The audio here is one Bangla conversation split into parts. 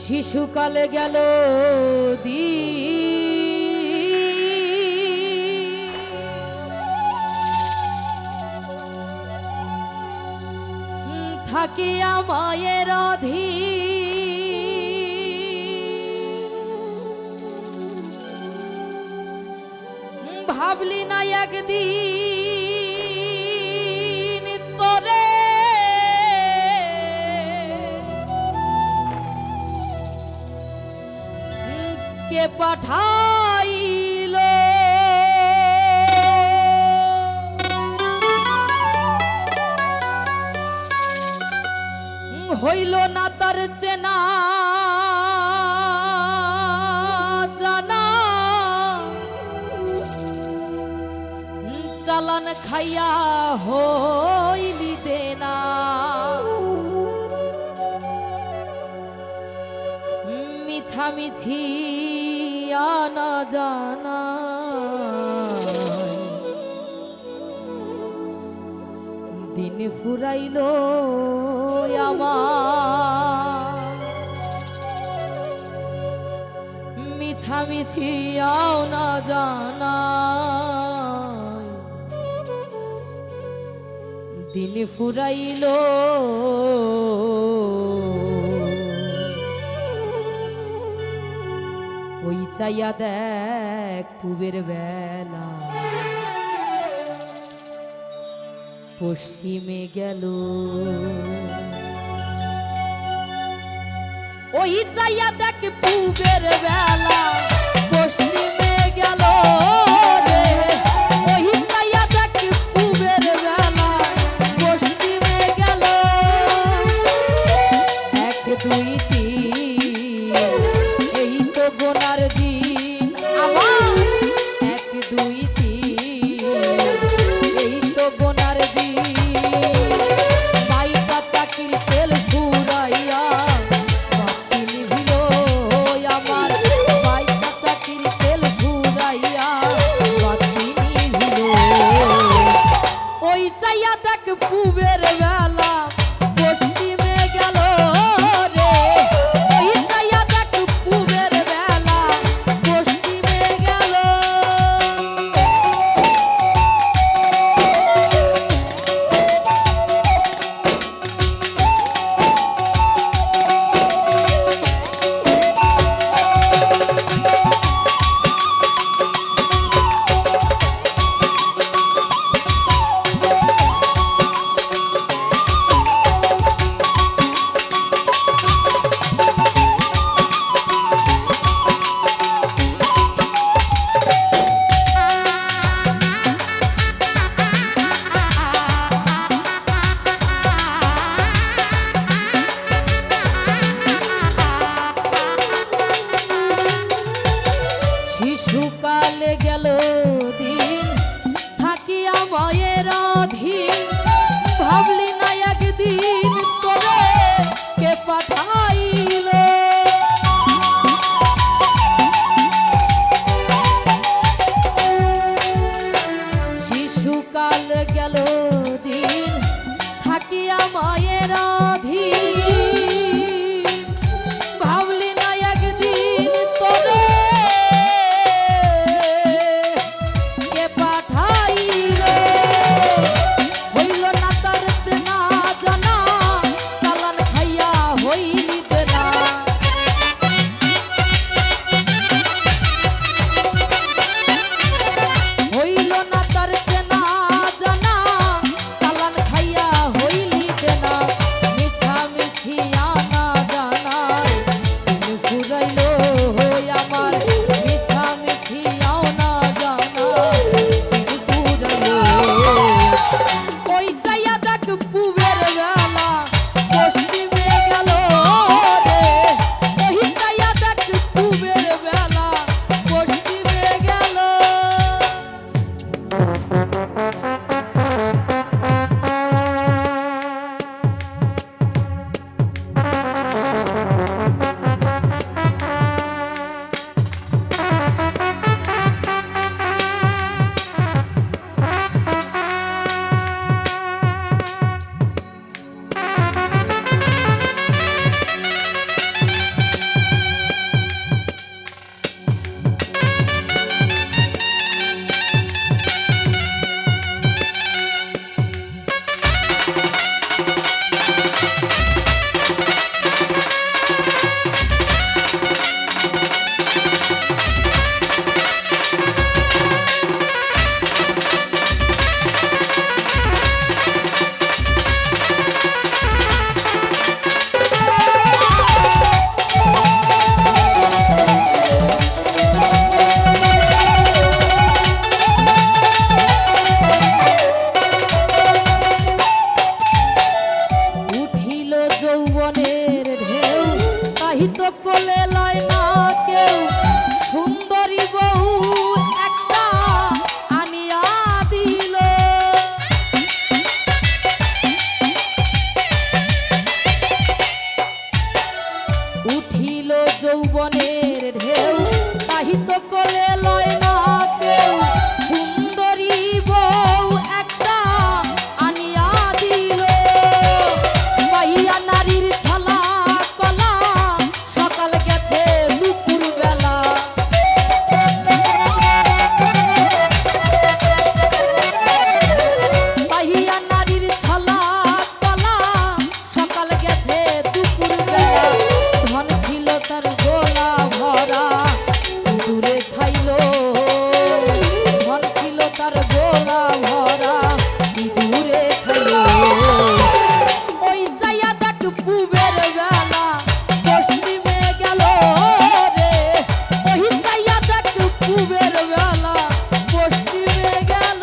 শিশুকালে গেল থাকিয়া মায়ের ভাবলি না একদিন তোরে কে পাঠাইল হইল না তার চেনা জানা চালান খাইয়া হইলি দেনা মিছামিছি আনা জানা দিন ফুরাইল আমার মিছামিছি আনা জানা দিন ফুরাইল ওই চাইয়া দেখ পুবের বেলা পশ্চিমে গেল ওই চাইয়া দেখ পুবের বেলা পশ্চিমে গেল রে ওই চাইয়া দেখ পুবের বেলা পশ্চিমে গেল এক দুই তিন এই তো গোনার দিন আমার এক দুই তিন এই তো গোনার দিন বাইকা চাকির তেল ফুরাইয়া বাতি নিভিল আমার বাইকা চাকির তেল ফুরাইয়া বাতি নিভিল ওই চাইয়া দেখ পুবের বেলা পশ্চিমে গেল রে যৌবনের ঢেউ তাহি তো কোলে লয় না কেউ সুন্দরী বউ একটা আনিয়া দিল উঠিল যৌবনের ঢেউ তাহি তো কোলে লয় না কেউ সুন্দরী বউ একটা আনিয়া দিল পাইয়া নারীর ছলা কলা সকাল গেছে দুপুর বেলা পাইয়া নারীর ছলা কলা সকাল গেছে দুপুর বেলা ধন ছিল তার গোলা ভরা দূরে খাইলো ধন ছিল তার গোলা ভরা দূরে খাইলো ওই যাইয়া দেখ পুবের বেলা পশ্চিমে গেল রে ওই যাইয়া দেখ পুবের বেলা পশ্চিমে গেল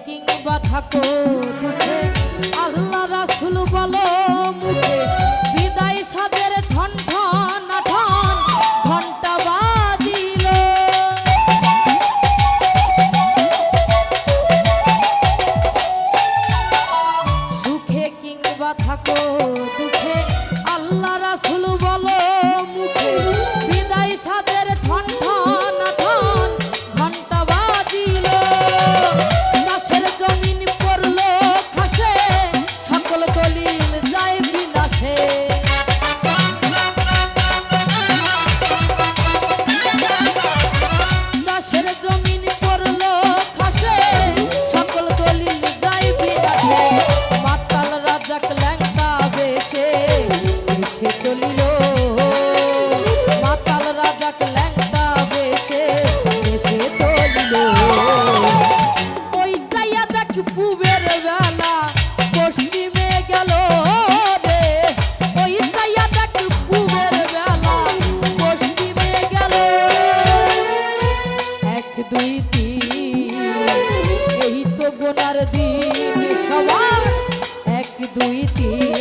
কিংবা থাকো দুঃখে আল্লাহ রাসূল বলো মুখে বিদায় সাদের ঠন ঠন ঠন ঘন্টা বাজিল সুখে কিংবা থাকো দুঃখে আল্লাহ রাসূল বলো মুখে বিদায় সাদের ঠন ঠন ঠন ঘন্টা বাজিল জমিন পড়লো খাসে সকল দলিল যায় বিনাশে চাষের জমিন পড়লো খাসে সকল দলিল যায় বিনাশে মাতাল রাজাক ল্যাংটা বেশে এসে চলিল মাতাল রাজাক ল্যাংটা বেশে এসে চলিল পুবের বেলা পশ্চিমে গেল রে ওই যাইয়া দেখ পুবের বেলা পশ্চিমে গেল 1 2 3 এই তো গোনার দিন সবার 1 2 3